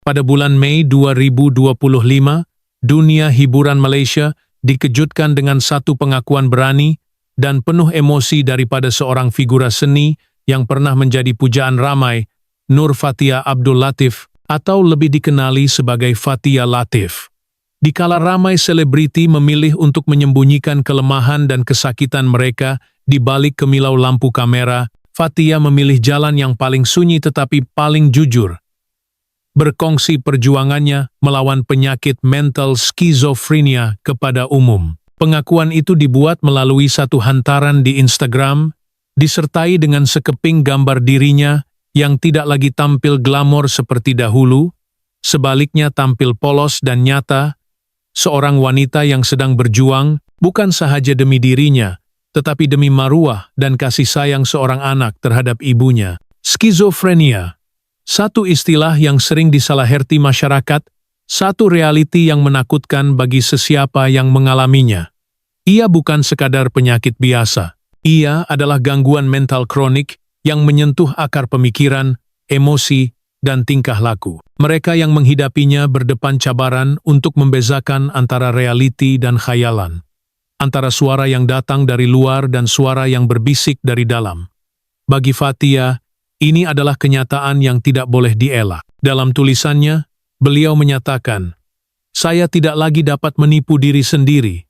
Pada bulan Mei 2025, dunia hiburan Malaysia dikejutkan dengan satu pengakuan berani dan penuh emosi daripada seorang figura seni yang pernah menjadi pujaan ramai, Nur Fathia Abdul Latif, atau lebih dikenali sebagai Fathia Latif. Dikala ramai selebriti memilih untuk menyembunyikan kelemahan dan kesakitan mereka di balik kemilau lampu kamera, Fathia memilih jalan yang paling sunyi tetapi paling jujur. Berkongsi perjuangannya melawan penyakit mental skizofrenia kepada umum. Pengakuan itu dibuat melalui satu hantaran di Instagram, disertai dengan sekeping gambar dirinya yang tidak lagi tampil glamor seperti dahulu, sebaliknya tampil polos dan nyata, seorang wanita yang sedang berjuang bukan sahaja demi dirinya, tetapi demi maruah dan kasih sayang seorang anak terhadap ibunya. Skizofrenia, satu istilah yang sering disalaherti masyarakat, satu realiti yang menakutkan bagi sesiapa yang mengalaminya. Ia bukan sekadar penyakit biasa. Ia adalah gangguan mental kronik yang menyentuh akar pemikiran, emosi, dan tingkah laku. Mereka yang menghidapinya berdepan cabaran untuk membezakan antara realiti dan khayalan, antara suara yang datang dari luar dan suara yang berbisik dari dalam. Bagi Fathia, ini adalah kenyataan yang tidak boleh dielak. Dalam tulisannya, beliau menyatakan, "Saya tidak lagi dapat menipu diri sendiri.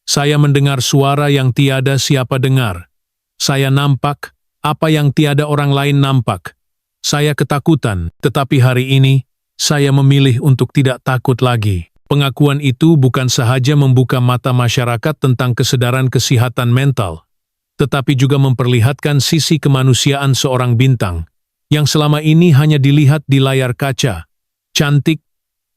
Saya mendengar suara yang tiada siapa dengar. Saya nampak apa yang tiada orang lain nampak. Saya ketakutan, tetapi hari ini, saya memilih untuk tidak takut lagi." Pengakuan itu bukan sahaja membuka mata masyarakat tentang kesadaran kesehatan mental, tetapi juga memperlihatkan sisi kemanusiaan seorang bintang, yang selama ini hanya dilihat di layar kaca, cantik,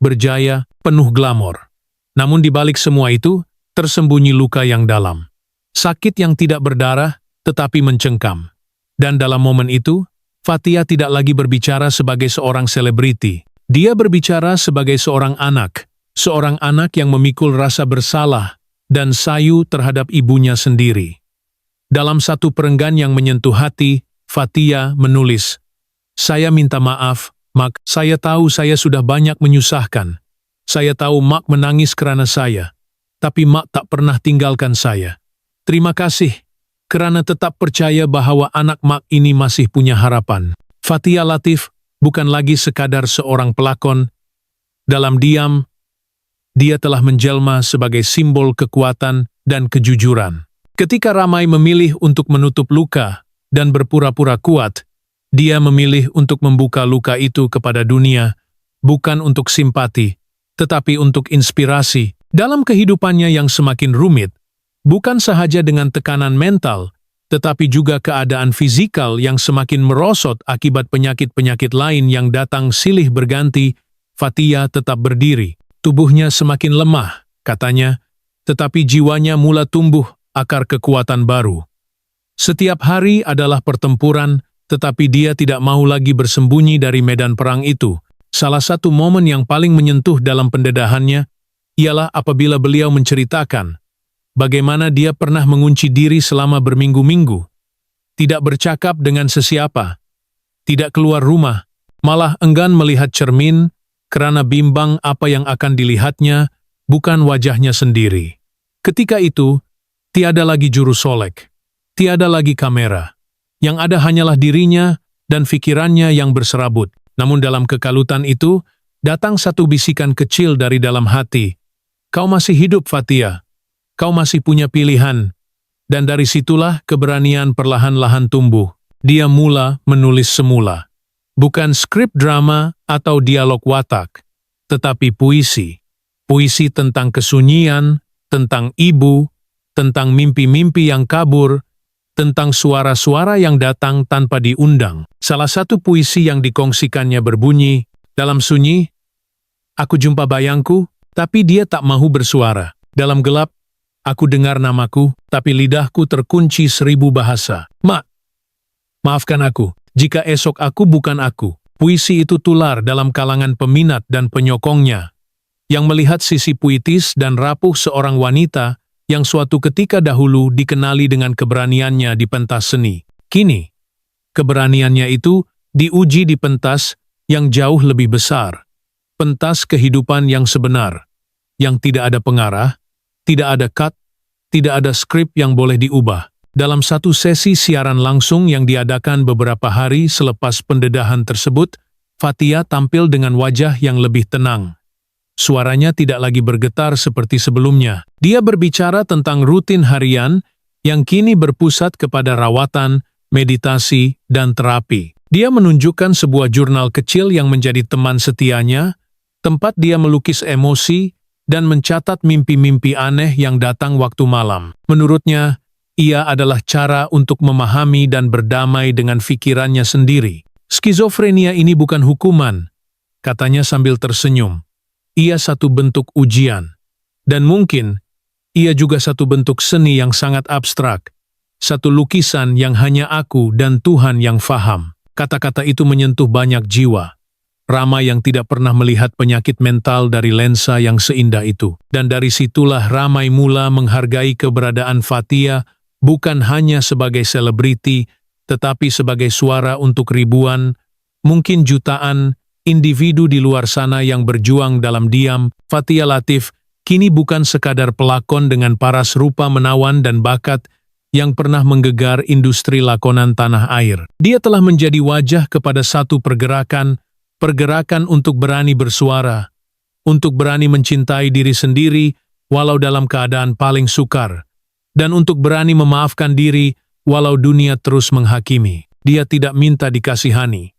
berjaya, penuh glamor. Namun di balik semua itu, tersembunyi luka yang dalam. Sakit yang tidak berdarah, tetapi mencengkam. Dan dalam momen itu, Fathia tidak lagi berbicara sebagai seorang selebriti. Dia berbicara sebagai seorang anak yang memikul rasa bersalah dan sayu terhadap ibunya sendiri. Dalam satu perenggan yang menyentuh hati, Fathia menulis, "Saya minta maaf, Mak. Saya tahu saya sudah banyak menyusahkan. Saya tahu Mak menangis karena saya, tapi Mak tak pernah tinggalkan saya. Terima kasih kerana tetap percaya bahwa anak Mak ini masih punya harapan." Fathia Latif bukan lagi sekadar seorang pelakon. Dalam diam, dia telah menjelma sebagai simbol kekuatan dan kejujuran. Ketika ramai memilih untuk menutup luka dan berpura-pura kuat, dia memilih untuk membuka luka itu kepada dunia, bukan untuk simpati, tetapi untuk inspirasi. Dalam kehidupannya yang semakin rumit, bukan sahaja dengan tekanan mental, tetapi juga keadaan fisikal yang semakin merosot akibat penyakit-penyakit lain yang datang silih berganti, Fathia tetap berdiri. Tubuhnya semakin lemah, katanya, tetapi jiwanya mula tumbuh akar kekuatan baru. Setiap hari adalah pertempuran, tetapi dia tidak mau lagi bersembunyi dari medan perang itu. Salah satu momen yang paling menyentuh dalam pendedahannya ialah apabila beliau menceritakan bagaimana dia pernah mengunci diri selama berminggu-minggu, tidak bercakap dengan sesiapa, tidak keluar rumah, malah enggan melihat cermin karena bimbang apa yang akan dilihatnya, bukan wajahnya sendiri. Ketika itu, tiada lagi juru solek, tiada lagi kamera. Yang ada hanyalah dirinya dan pikirannya yang berserabut. Namun dalam kekalutan itu, datang satu bisikan kecil dari dalam hati. "Kau masih hidup, Fathia. Kau masih punya pilihan." Dan dari situlah keberanian perlahan-lahan tumbuh. Dia mula menulis semula. Bukan skrip drama atau dialog watak, tetapi puisi. Puisi tentang kesunyian, tentang ibu, tentang mimpi-mimpi yang kabur, tentang suara-suara yang datang tanpa diundang. Salah satu puisi yang dikongsikannya berbunyi, "Dalam sunyi, aku jumpa bayangku, tapi dia tak mahu bersuara. Dalam gelap, aku dengar namaku, tapi lidahku terkunci 1000 bahasa. Mak, maafkan aku, jika esok aku bukan aku." Puisi itu tular dalam kalangan peminat dan penyokongnya, yang melihat sisi puitis dan rapuh seorang wanita yang suatu ketika dahulu dikenali dengan keberaniannya di pentas seni. Kini, keberaniannya itu diuji di pentas yang jauh lebih besar. pentas kehidupan yang sebenar, yang tidak ada pengarah, tidak ada cut, tidak ada skrip yang boleh diubah. Dalam satu sesi siaran langsung yang diadakan beberapa hari selepas pendedahan tersebut, Fathia tampil dengan wajah yang lebih tenang. Suaranya tidak lagi bergetar seperti sebelumnya. Dia berbicara tentang rutin harian yang kini berpusat kepada rawatan, meditasi, dan terapi. Dia menunjukkan sebuah jurnal kecil yang menjadi teman setianya, tempat dia melukis emosi dan mencatat mimpi-mimpi aneh yang datang waktu malam. Menurutnya, ia adalah cara untuk memahami dan berdamai dengan pikirannya sendiri. Skizofrenia ini bukan hukuman, katanya sambil tersenyum. Ia satu bentuk ujian. Dan mungkin, ia juga satu bentuk seni yang sangat abstrak. Satu lukisan yang hanya aku dan Tuhan yang faham. Kata-kata itu menyentuh banyak jiwa. Rama yang tidak pernah melihat penyakit mental dari lensa yang seindah itu. Dan dari situlah Ramai mula menghargai keberadaan Fathia bukan hanya sebagai selebriti, tetapi sebagai suara untuk ribuan, mungkin jutaan, individu di luar sana yang berjuang dalam diam. Fathia Latif kini bukan sekadar pelakon dengan paras rupa menawan dan bakat yang pernah menggegar industri lakonan tanah air. Dia telah menjadi wajah kepada satu pergerakan untuk berani bersuara, untuk berani mencintai diri sendiri walau dalam keadaan paling sukar, dan untuk berani memaafkan diri walau dunia terus menghakimi. Dia tidak minta dikasihani.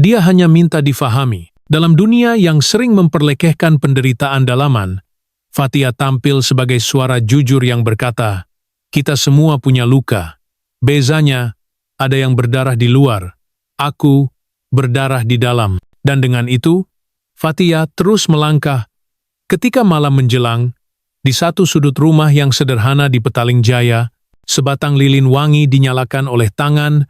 Dia hanya minta difahami. Dalam dunia yang sering memperlekehkan penderitaan dalaman, Fathia tampil sebagai suara jujur yang berkata, "Kita semua punya luka. Bezanya, ada yang berdarah di luar. Aku berdarah di dalam." Dan dengan itu, Fathia terus melangkah. Ketika malam menjelang, di satu sudut rumah yang sederhana di Petaling Jaya, sebatang lilin wangi dinyalakan oleh tangan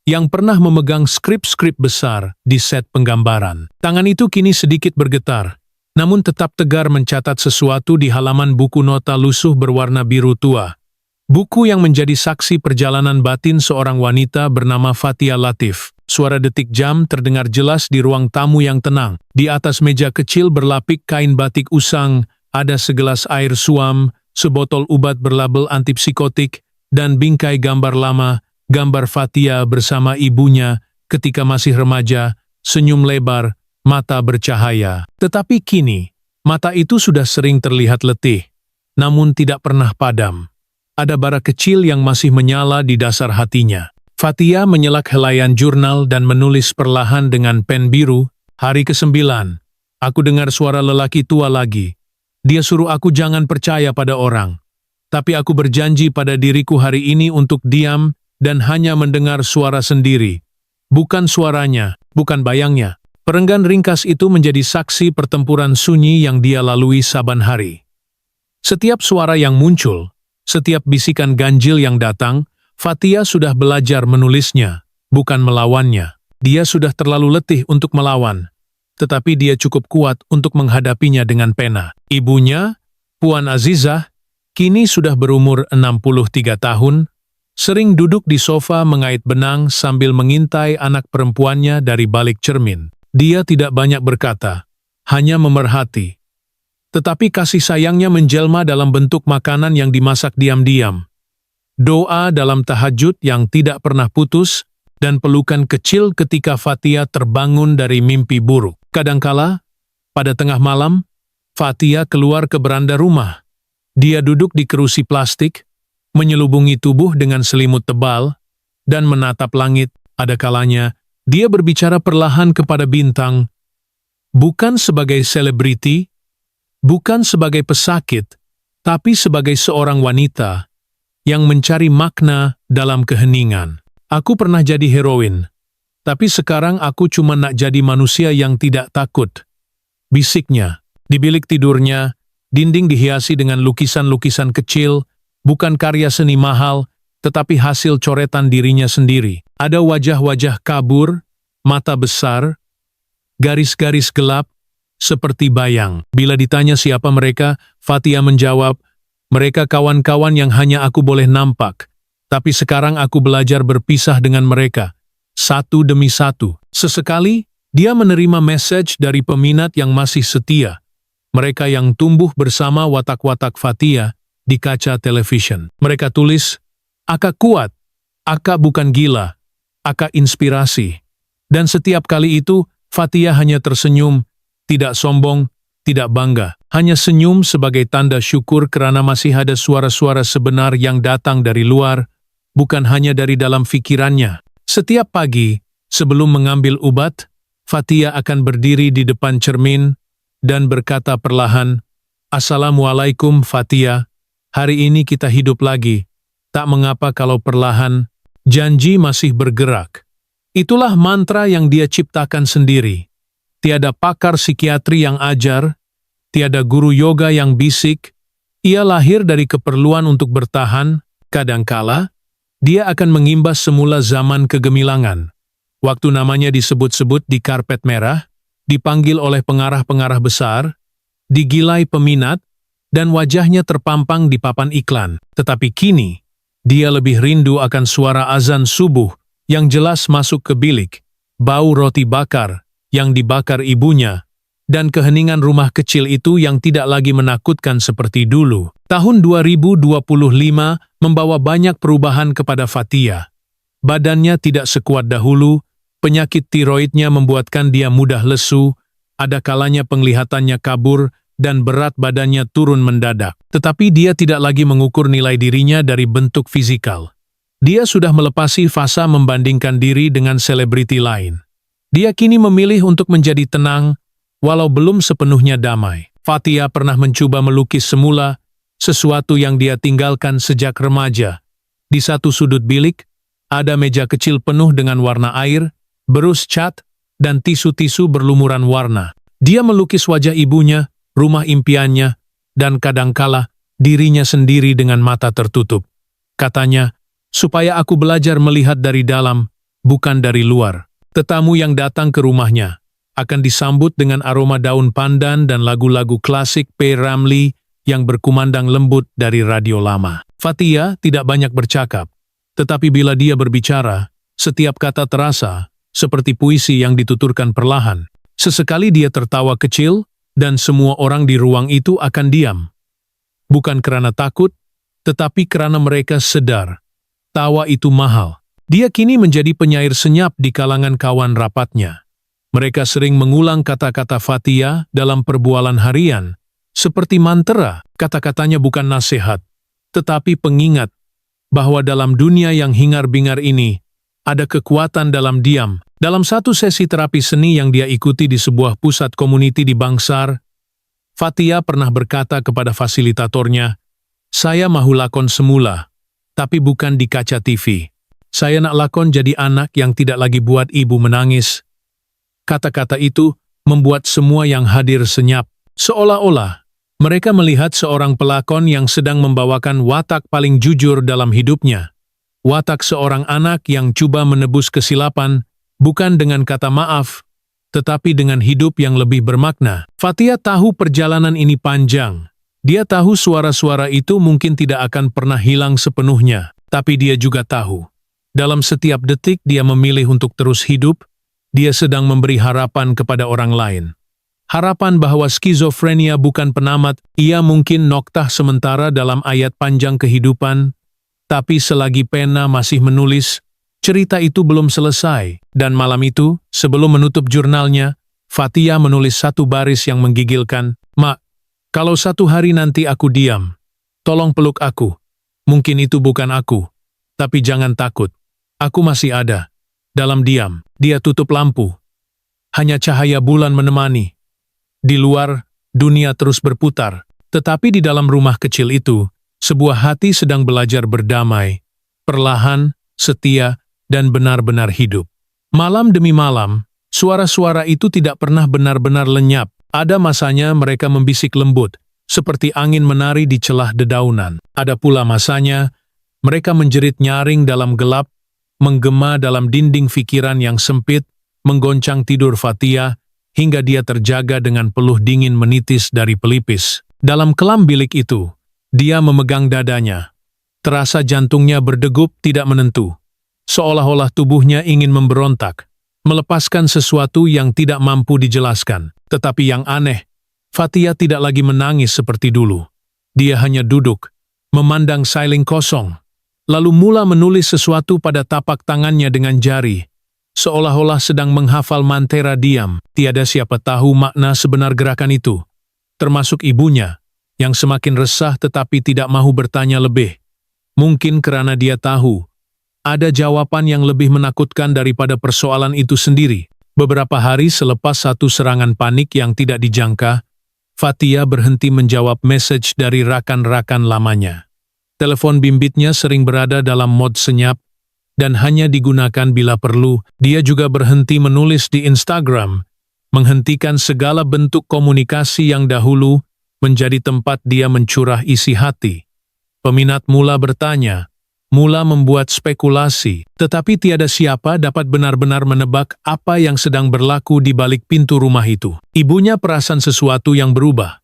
yang pernah memegang skrip-skrip besar di set penggambaran. Tangan itu kini sedikit bergetar, namun tetap tegar mencatat sesuatu di halaman buku nota lusuh berwarna biru tua. Buku yang menjadi saksi perjalanan batin seorang wanita bernama Fathia Latif. Suara detik jam terdengar jelas di ruang tamu yang tenang. Di atas meja kecil berlapik kain batik usang, ada segelas air suam, sebotol ubat berlabel antipsikotik, dan bingkai gambar lama, gambar Fathia bersama ibunya ketika masih remaja, senyum lebar, mata bercahaya. Tetapi kini, mata itu sudah sering terlihat letih, namun tidak pernah padam. Ada bara kecil yang masih menyala di dasar hatinya. Fathia menyelak helaian jurnal dan menulis perlahan dengan pen biru, "Hari ke-9. Aku dengar suara lelaki tua lagi. Dia suruh aku jangan percaya pada orang. Tapi aku berjanji pada diriku hari ini untuk diam dan hanya mendengar suara sendiri. Bukan suaranya, bukan bayangnya." Perenggan ringkas itu menjadi saksi pertempuran sunyi yang dia lalui saban hari. Setiap suara yang muncul, setiap bisikan ganjil yang datang, Fathia sudah belajar menulisnya, bukan melawannya. Dia sudah terlalu letih untuk melawan, tetapi dia cukup kuat untuk menghadapinya dengan pena. Ibunya, Puan Azizah, kini sudah berumur 63 tahun, sering duduk di sofa mengait benang sambil mengintai anak perempuannya dari balik cermin. Dia tidak banyak berkata, hanya memerhati. Tetapi kasih sayangnya menjelma dalam bentuk makanan yang dimasak diam-diam, doa dalam tahajud yang tidak pernah putus, dan pelukan kecil ketika Fathia terbangun dari mimpi buruk. Kadangkala, pada tengah malam, Fathia keluar ke beranda rumah. Dia duduk di kerusi plastik, menyelubungi tubuh dengan selimut tebal, dan menatap langit. Ada kalanya, dia berbicara perlahan kepada bintang, bukan sebagai selebriti, bukan sebagai pesakit, tapi sebagai seorang wanita yang mencari makna dalam keheningan. "Aku pernah jadi heroin, tapi sekarang aku cuma nak jadi manusia yang tidak takut," bisiknya. Di bilik tidurnya, dinding dihiasi dengan lukisan-lukisan kecil, bukan karya seni mahal, tetapi hasil coretan dirinya sendiri. Ada wajah-wajah kabur, mata besar, garis-garis gelap, seperti bayang. Bila ditanya siapa mereka, Fathia menjawab, "Mereka kawan-kawan yang hanya aku boleh nampak, tapi sekarang aku belajar berpisah dengan mereka, satu demi satu." Sesekali, Dia menerima message dari peminat yang masih setia, mereka yang tumbuh bersama watak-watak Fathia di kaca televisyen. Mereka tulis, "Aka kuat, Aka bukan gila, Aka inspirasi." Dan setiap kali itu, Fathia hanya tersenyum, tidak sombong, tidak bangga. Hanya senyum sebagai tanda syukur karena masih ada suara-suara sebenar yang datang dari luar, bukan hanya dari dalam pikirannya. Setiap pagi, sebelum mengambil ubat, Fathia akan berdiri di depan cermin dan berkata perlahan, "Assalamualaikum Fathia, hari ini kita hidup lagi. Tak mengapa kalau perlahan, janji masih bergerak." Itulah mantra yang dia ciptakan sendiri. Tiada pakar psikiatri yang ajar, tiada guru yoga yang bisik. Ia lahir dari keperluan untuk bertahan. Kadangkala, dia akan mengimbas semula zaman kegemilangan. Waktu namanya disebut-sebut di karpet merah, dipanggil oleh pengarah-pengarah besar, digilai peminat, dan wajahnya terpampang di papan iklan. Tetapi kini, dia lebih rindu akan suara azan subuh yang jelas masuk ke bilik, bau roti bakar yang dibakar ibunya, dan keheningan rumah kecil itu yang tidak lagi menakutkan seperti dulu. Tahun 2025 membawa banyak perubahan kepada Fathia. Badannya tidak sekuat dahulu, penyakit tiroidnya membuatkan dia mudah lesu, ada kalanya penglihatannya kabur, dan berat badannya turun mendadak. Tetapi dia tidak lagi mengukur nilai dirinya dari bentuk fisikal. Dia sudah melepasi fase membandingkan diri dengan selebriti lain. Dia kini memilih untuk menjadi tenang, walau belum sepenuhnya damai. Fathia pernah mencoba melukis semula, sesuatu yang dia tinggalkan sejak remaja. Di satu sudut bilik, ada meja kecil penuh dengan warna air, berus cat, dan tisu-tisu berlumuran warna. Dia melukis wajah ibunya, rumah impiannya, dan kadangkala dirinya sendiri dengan mata tertutup. Katanya, "Supaya aku belajar melihat dari dalam, bukan dari luar." Tetamu yang datang ke rumahnya akan disambut dengan aroma daun pandan dan lagu-lagu klasik P. Ramlee yang berkumandang lembut dari radio lama. Fathia tidak banyak bercakap, tetapi bila dia berbicara, setiap kata terasa seperti puisi yang dituturkan perlahan. Sesekali dia tertawa kecil, dan semua orang di ruang itu akan diam. Bukan karena takut, tetapi karena mereka sadar, tawa itu mahal. Dia kini menjadi penyair senyap di kalangan kawan rapatnya. Mereka sering mengulang kata-kata Fathia dalam perbualan harian, seperti mantra. Kata-katanya bukan nasihat, tetapi pengingat bahwa dalam dunia yang hingar-bingar ini, ada kekuatan dalam diam. Dalam satu sesi terapi seni yang dia ikuti di sebuah pusat komuniti di Bangsar, Fathia pernah berkata kepada fasilitatornya, "Saya mahu lakon semula, tapi bukan di kaca TV. Saya nak lakon jadi anak yang tidak lagi buat ibu menangis." Kata-kata itu membuat semua yang hadir senyap, seolah-olah mereka melihat seorang pelakon yang sedang membawakan watak paling jujur dalam hidupnya. Watak seorang anak yang coba menebus kesilapan, bukan dengan kata maaf, tetapi dengan hidup yang lebih bermakna. Fathia tahu perjalanan ini panjang. Dia tahu suara-suara itu mungkin tidak akan pernah hilang sepenuhnya, tapi dia juga tahu, dalam setiap detik dia memilih untuk terus hidup, dia sedang memberi harapan kepada orang lain. Harapan bahwa skizofrenia bukan penamat, ia mungkin noktah sementara dalam ayat panjang kehidupan, tapi selagi pena masih menulis, cerita itu belum selesai. Dan malam itu, sebelum menutup jurnalnya, Fathia menulis satu baris yang menggigilkan, "Mak, kalau satu hari nanti aku diam, tolong peluk aku. Mungkin itu bukan aku, tapi jangan takut. Aku masih ada." Dalam diam, dia tutup lampu. Hanya cahaya bulan menemani. Di luar, dunia terus berputar. Tetapi di dalam rumah kecil itu, sebuah hati sedang belajar berdamai, perlahan, setia, dan benar-benar hidup. Malam demi malam, suara-suara itu tidak pernah benar-benar lenyap. Ada masanya mereka membisik lembut, seperti angin menari di celah dedaunan. Ada pula masanya, mereka menjerit nyaring dalam gelap, menggema dalam dinding pikiran yang sempit, menggoncang tidur Fathia, hingga dia terjaga dengan peluh dingin menitis dari pelipis. Dalam kelam bilik itu, dia memegang dadanya. Terasa jantungnya berdegup tidak menentu, seolah-olah tubuhnya ingin memberontak. melepaskan sesuatu yang tidak mampu dijelaskan. Tetapi yang aneh, Fathia tidak lagi menangis seperti dulu. Dia hanya duduk, memandang sailing kosong, lalu mula menulis sesuatu pada tapak tangannya dengan jari, seolah-olah sedang menghafal mantra diam. Tiada siapa tahu makna sebenar gerakan itu, termasuk ibunya, yang semakin resah tetapi tidak mahu bertanya lebih. Mungkin karena dia tahu, ada jawaban yang lebih menakutkan daripada persoalan itu sendiri. Beberapa hari selepas satu serangan panik yang tidak dijangka, Fathia berhenti menjawab message dari rakan-rakan lamanya. Telepon bimbitnya sering berada dalam mode senyap dan hanya digunakan bila perlu. Dia juga berhenti menulis di Instagram, menghentikan segala bentuk komunikasi yang dahulu menjadi tempat dia mencurah isi hati. Peminat mula bertanya, mula membuat spekulasi, tetapi tiada siapa dapat benar-benar menebak apa yang sedang berlaku di balik pintu rumah itu. Ibunya perasan sesuatu yang berubah.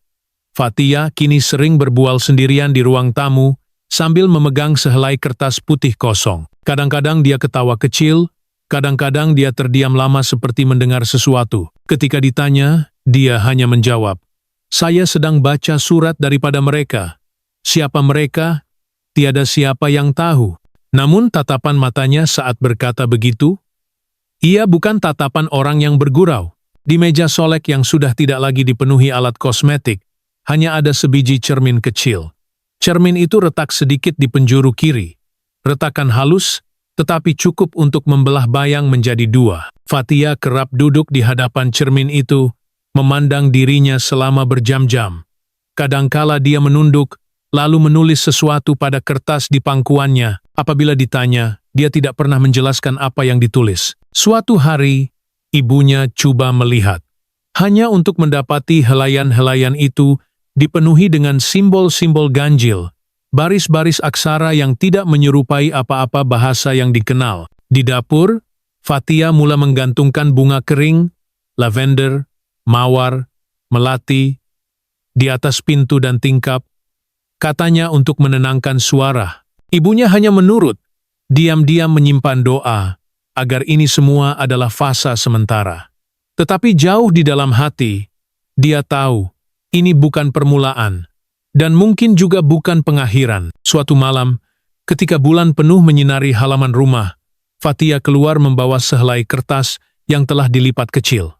Fathia kini sering berbual sendirian di ruang tamu sambil memegang sehelai kertas putih kosong. Kadang-kadang dia ketawa kecil, kadang-kadang dia terdiam lama seperti mendengar sesuatu. Ketika ditanya, dia hanya menjawab, "Saya sedang baca surat daripada mereka." Siapa mereka? Tiada siapa yang tahu. Namun tatapan matanya saat berkata begitu, ia bukan tatapan orang yang bergurau. Di meja solek yang sudah tidak lagi dipenuhi alat kosmetik, hanya ada sebiji cermin kecil. Cermin itu retak sedikit di penjuru kiri. Retakan halus, tetapi cukup untuk membelah bayang menjadi dua. Fathia kerap duduk di hadapan cermin itu, memandang dirinya selama berjam-jam. Kadangkala dia menunduk, lalu menulis sesuatu pada kertas di pangkuannya. Apabila ditanya, dia tidak pernah menjelaskan apa yang ditulis. Suatu hari, ibunya coba melihat. Hanya untuk mendapati helaian-helaian itu dipenuhi dengan simbol-simbol ganjil, baris-baris aksara yang tidak menyerupai apa-apa bahasa yang dikenal. Di dapur, Fathia mula menggantungkan bunga kering, lavender, mawar, melati, di atas pintu dan tingkap, katanya untuk menenangkan suara. Ibunya hanya menurut, diam-diam menyimpan doa, agar ini semua adalah fasa sementara. Tetapi jauh di dalam hati, dia tahu, ini bukan permulaan, dan mungkin juga bukan pengakhiran. Suatu malam, ketika bulan penuh menyinari halaman rumah, Fathia keluar membawa sehelai kertas yang telah dilipat kecil.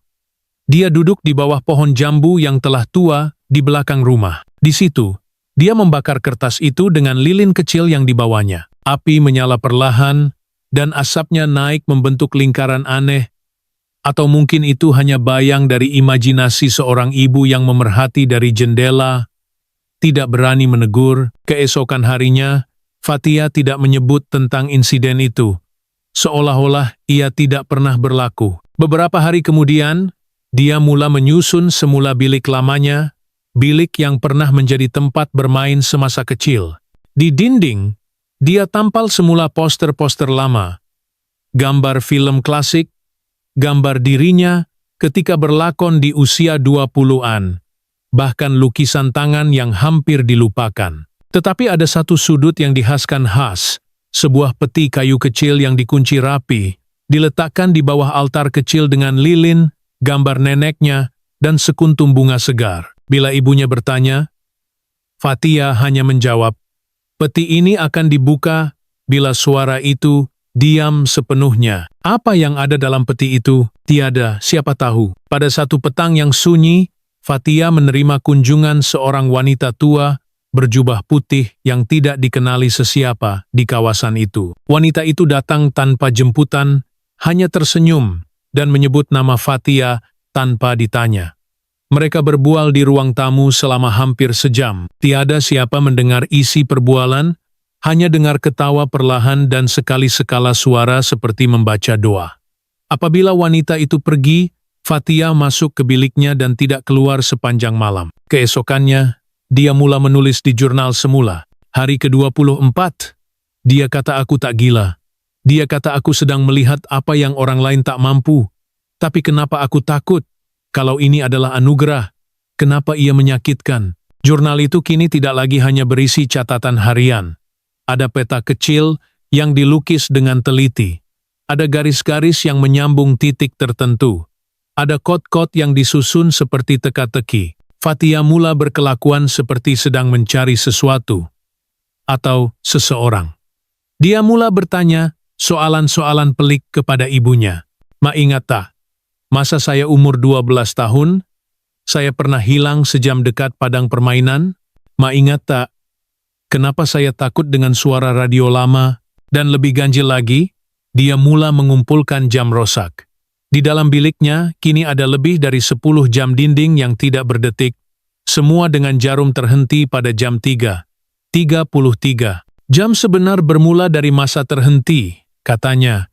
Dia duduk di bawah pohon jambu yang telah tua di belakang rumah. Di situ, dia membakar kertas itu dengan lilin kecil yang dibawanya. Api menyala perlahan, dan asapnya naik membentuk lingkaran aneh, atau mungkin itu hanya bayang dari imajinasi seorang ibu yang memerhati dari jendela, tidak berani menegur. Keesokan harinya, Fathia tidak menyebut tentang insiden itu, seolah-olah ia tidak pernah berlaku. Beberapa hari kemudian, dia mula menyusun semula bilik lamanya, bilik yang pernah menjadi tempat bermain semasa kecil. Di dinding, dia tampal semula poster-poster lama, gambar film klasik, gambar dirinya ketika berlakon di usia 20-an, bahkan lukisan tangan yang hampir dilupakan. Tetapi ada satu sudut yang dihaskan khas, sebuah peti kayu kecil yang dikunci rapi, diletakkan di bawah altar kecil dengan lilin, gambar neneknya, dan sekuntum bunga segar. Bila ibunya bertanya, Fathia hanya menjawab, "Peti ini akan dibuka bila suara itu diam sepenuhnya." Apa yang ada dalam peti itu, tiada siapa tahu. Pada satu petang yang sunyi, Fathia menerima kunjungan seorang wanita tua berjubah putih yang tidak dikenali sesiapa di kawasan itu. Wanita itu datang tanpa jemputan, hanya tersenyum dan menyebut nama Fathia tanpa ditanya. Mereka berbual di ruang tamu selama hampir sejam. Tiada siapa mendengar isi perbualan, hanya dengar ketawa perlahan dan sekali-sekala suara seperti membaca doa. Apabila wanita itu pergi, Fathia masuk ke biliknya dan tidak keluar sepanjang malam. Keesokannya, dia mula menulis di jurnal semula. Hari ke-24, dia kata aku tak gila. Dia kata aku sedang melihat apa yang orang lain tak mampu. Tapi kenapa aku takut? Kalau ini adalah anugerah, kenapa ia menyakitkan? Jurnal itu kini tidak lagi hanya berisi catatan harian. Ada peta kecil yang dilukis dengan teliti. Ada garis-garis yang menyambung titik tertentu. Ada kot-kot yang disusun seperti teka-teki. Fathia mula berkelakuan seperti sedang mencari sesuatu atau seseorang. Dia mula bertanya soalan-soalan pelik kepada ibunya. "Ma ingat tak, masa saya umur 12 tahun, saya pernah hilang sejam dekat padang permainan? Ma ingat tak, kenapa saya takut dengan suara radio lama?" Dan lebih ganjil lagi, dia mula mengumpulkan jam rosak. Di dalam biliknya, kini ada lebih dari 10 jam dinding yang tidak berdetik, semua dengan jarum terhenti pada jam 3:33. Jam sebenar bermula dari masa terhenti, katanya,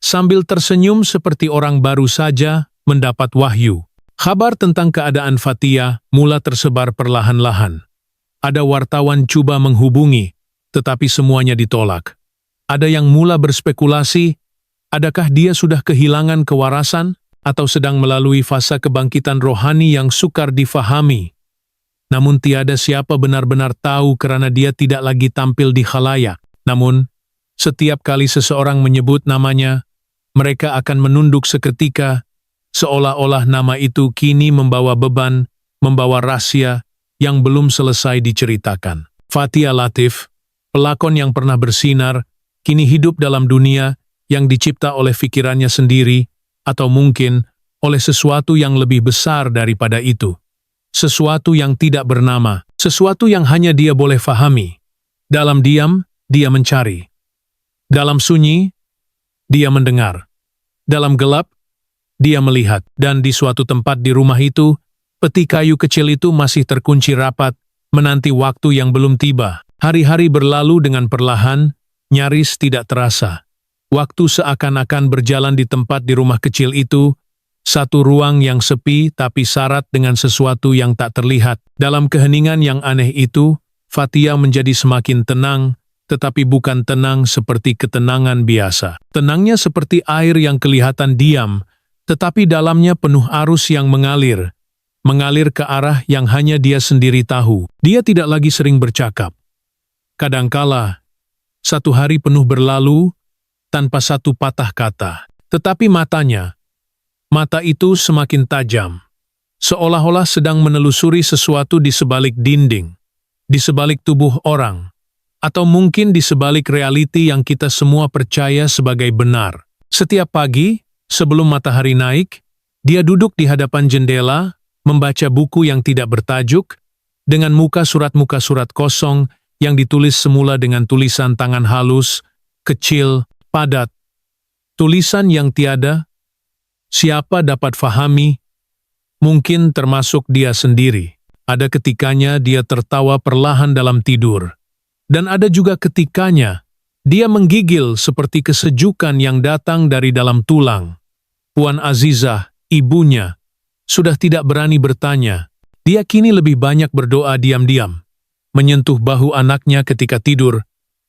sambil tersenyum seperti orang baru saja mendapat wahyu. Kabar tentang keadaan Fathia mula tersebar perlahan-lahan. Ada wartawan coba menghubungi, tetapi semuanya ditolak. Ada yang mula berspekulasi, adakah dia sudah kehilangan kewarasan atau sedang melalui fase kebangkitan rohani yang sukar difahami. Namun tiada siapa benar-benar tahu karena dia tidak lagi tampil di khalayak. Namun, setiap kali seseorang menyebut namanya, mereka akan menunduk seketika, seolah-olah nama itu kini membawa beban, membawa rahasia yang belum selesai diceritakan. Fathia Latif, pelakon yang pernah bersinar, kini hidup dalam dunia yang dicipta oleh pikirannya sendiri, atau mungkin oleh sesuatu yang lebih besar daripada itu. Sesuatu yang tidak bernama, sesuatu yang hanya dia boleh fahami. Dalam diam, dia mencari. Dalam sunyi, dia mendengar. Dalam gelap, dia melihat. Dan di suatu tempat di rumah itu, peti kayu kecil itu masih terkunci rapat, menanti waktu yang belum tiba. Hari-hari berlalu dengan perlahan, nyaris tidak terasa. Waktu seakan-akan berjalan di tempat di rumah kecil itu, satu ruang yang sepi tapi syarat dengan sesuatu yang tak terlihat. Dalam keheningan yang aneh itu, Fathia menjadi semakin tenang, tetapi bukan tenang seperti ketenangan biasa. Tenangnya seperti air yang kelihatan diam, tetapi dalamnya penuh arus yang mengalir ke arah yang hanya dia sendiri tahu. Dia tidak lagi sering bercakap. Kadangkala, satu hari penuh berlalu tanpa satu patah kata. Tetapi mata itu semakin tajam, seolah-olah sedang menelusuri sesuatu di sebalik dinding, di sebalik tubuh orang, atau mungkin di sebalik realiti yang kita semua percaya sebagai benar. Setiap pagi, sebelum matahari naik, dia duduk di hadapan jendela, membaca buku yang tidak bertajuk, dengan muka surat kosong yang ditulis semula dengan tulisan tangan halus, kecil, padat. Tulisan yang tiada siapa dapat fahami, mungkin termasuk dia sendiri. Ada ketikanya dia tertawa perlahan dalam tidur. Dan ada juga ketikanya dia menggigil seperti kesejukan yang datang dari dalam tulang. Puan Azizah, ibunya, sudah tidak berani bertanya. Dia kini lebih banyak berdoa diam-diam, menyentuh bahu anaknya ketika tidur,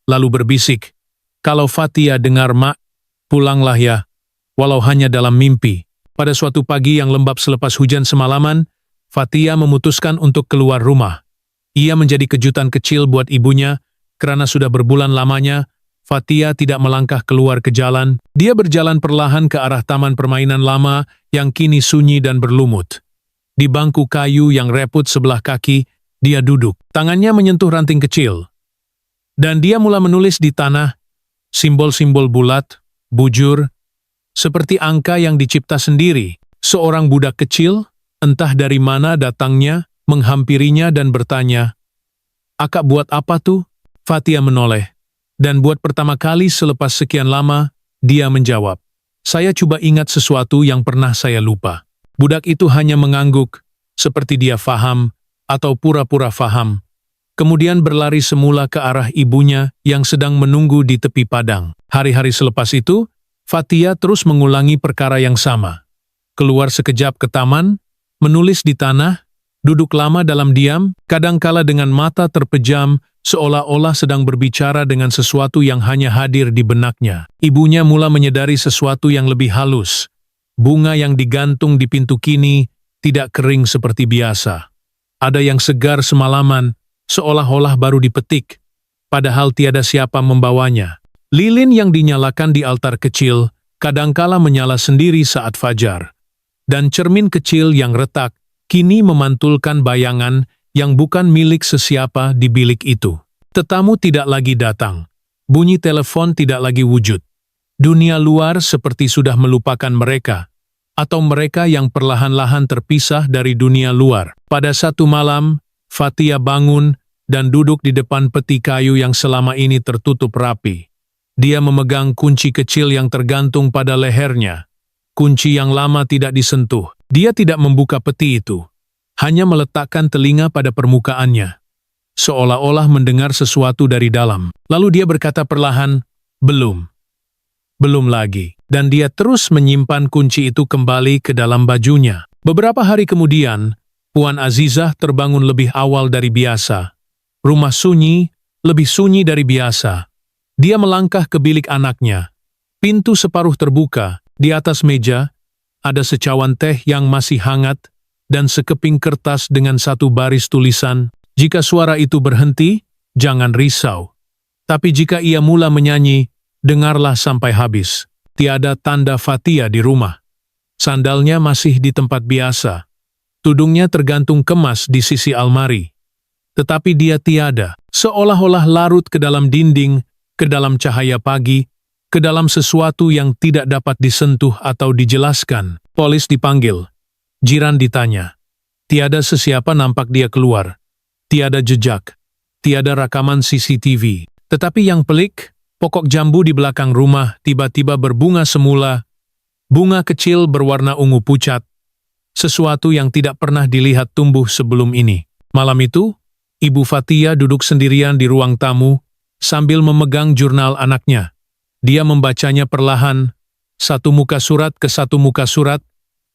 lalu berbisik, "Kalau Fathia dengar mak, pulanglah ya, walau hanya dalam mimpi." Pada suatu pagi yang lembab selepas hujan semalaman, Fathia memutuskan untuk keluar rumah. Ia menjadi kejutan kecil buat ibunya, karena sudah berbulan lamanya, Fathia tidak melangkah keluar ke jalan. Dia berjalan perlahan ke arah taman permainan lama yang kini sunyi dan berlumut. Di bangku kayu yang reput sebelah kaki, dia duduk. Tangannya menyentuh ranting kecil. Dan dia mulai menulis di tanah, simbol-simbol bulat, bujur, seperti angka yang dicipta sendiri. Seorang budak kecil, entah dari mana datangnya, menghampirinya dan bertanya, "Akak buat apa tuh?" Fathia menoleh. Dan buat pertama kali selepas sekian lama, dia menjawab, "Saya coba ingat sesuatu yang pernah saya lupa." Budak itu hanya mengangguk, seperti dia faham, atau pura-pura faham. Kemudian berlari semula ke arah ibunya yang sedang menunggu di tepi padang. Hari-hari selepas itu, Fathia terus mengulangi perkara yang sama. Keluar sekejap ke taman, menulis di tanah, duduk lama dalam diam, kadangkala dengan mata terpejam, seolah-olah sedang berbicara dengan sesuatu yang hanya hadir di benaknya. Ibunya mula menyadari sesuatu yang lebih halus. Bunga yang digantung di pintu kini tidak kering seperti biasa. Ada yang segar semalaman, seolah-olah baru dipetik, padahal tiada siapa membawanya. Lilin yang dinyalakan di altar kecil kadangkala menyala sendiri saat fajar. Dan cermin kecil yang retak kini memantulkan bayangan yang bukan milik sesiapa di bilik itu. Tetamu tidak lagi datang. Bunyi telepon tidak lagi wujud. Dunia luar seperti sudah melupakan mereka, atau mereka yang perlahan-lahan terpisah dari dunia luar. Pada satu malam, Fathia bangun dan duduk di depan peti kayu yang selama ini tertutup rapi. Dia memegang kunci kecil yang tergantung pada lehernya. Kunci yang lama tidak disentuh. Dia tidak membuka peti itu, hanya meletakkan telinga pada permukaannya, seolah-olah mendengar sesuatu dari dalam. Lalu dia berkata perlahan, belum lagi. Dan dia terus menyimpan kunci itu kembali ke dalam bajunya. Beberapa hari kemudian, Puan Azizah terbangun lebih awal dari biasa. Rumah sunyi, lebih sunyi dari biasa. Dia melangkah ke bilik anaknya. Pintu separuh terbuka. Di atas meja, ada secawan teh yang masih hangat dan sekeping kertas dengan satu baris tulisan, "Jika suara itu berhenti, jangan risau. Tapi jika ia mula menyanyi, dengarlah sampai habis." Tiada tanda Fathia di rumah. Sandalnya masih di tempat biasa. Tudungnya tergantung kemas di sisi almari. Tetapi dia tiada, seolah-olah larut ke dalam dinding, ke dalam cahaya pagi, ke dalam sesuatu yang tidak dapat disentuh atau dijelaskan. Polis dipanggil. Jiran ditanya. Tiada sesiapa nampak dia keluar. Tiada jejak. Tiada rakaman CCTV. Tetapi yang pelik, pokok jambu di belakang rumah tiba-tiba berbunga semula. Bunga kecil berwarna ungu pucat. Sesuatu yang tidak pernah dilihat tumbuh sebelum ini. Malam itu, Ibu Fathia duduk sendirian di ruang tamu sambil memegang jurnal anaknya. Dia membacanya perlahan, satu muka surat ke satu muka surat,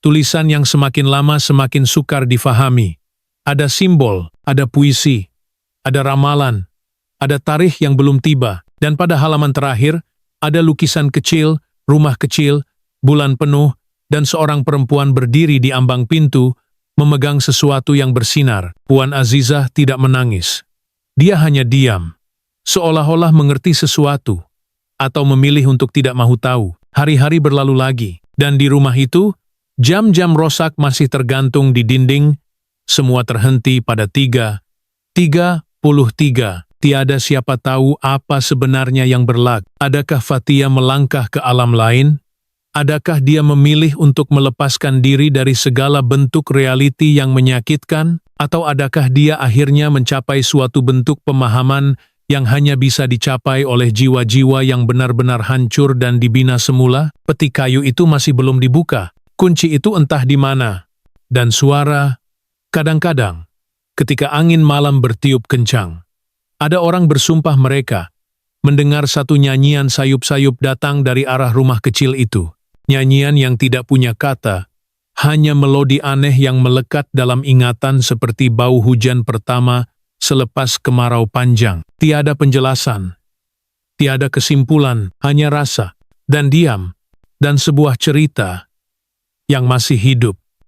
tulisan yang semakin lama semakin sukar difahami. Ada simbol, ada puisi, ada ramalan, ada tarikh yang belum tiba, dan pada halaman terakhir, ada lukisan kecil, rumah kecil, bulan penuh, dan seorang perempuan berdiri di ambang pintu, memegang sesuatu yang bersinar. Puan Azizah tidak menangis. Dia hanya diam, seolah-olah mengerti sesuatu, atau memilih untuk tidak mahu tahu. Hari-hari berlalu lagi, dan di rumah itu, jam-jam rosak masih tergantung di dinding. Semua terhenti pada 3:33. Tiada siapa tahu apa sebenarnya yang berlaku. Adakah Fathia melangkah ke alam lain? Adakah dia memilih untuk melepaskan diri dari segala bentuk realiti yang menyakitkan? Atau adakah dia akhirnya mencapai suatu bentuk pemahaman yang hanya bisa dicapai oleh jiwa-jiwa yang benar-benar hancur dan dibina semula? Peti kayu itu masih belum dibuka. Kunci itu entah di mana. Dan suara, kadang-kadang, ketika angin malam bertiup kencang, ada orang bersumpah mereka mendengar satu nyanyian sayup-sayup datang dari arah rumah kecil itu. Nyanyian yang tidak punya kata, hanya melodi aneh yang melekat dalam ingatan seperti bau hujan pertama selepas kemarau panjang. Tiada penjelasan, tiada kesimpulan, hanya rasa, dan diam, dan sebuah cerita yang masih hidup.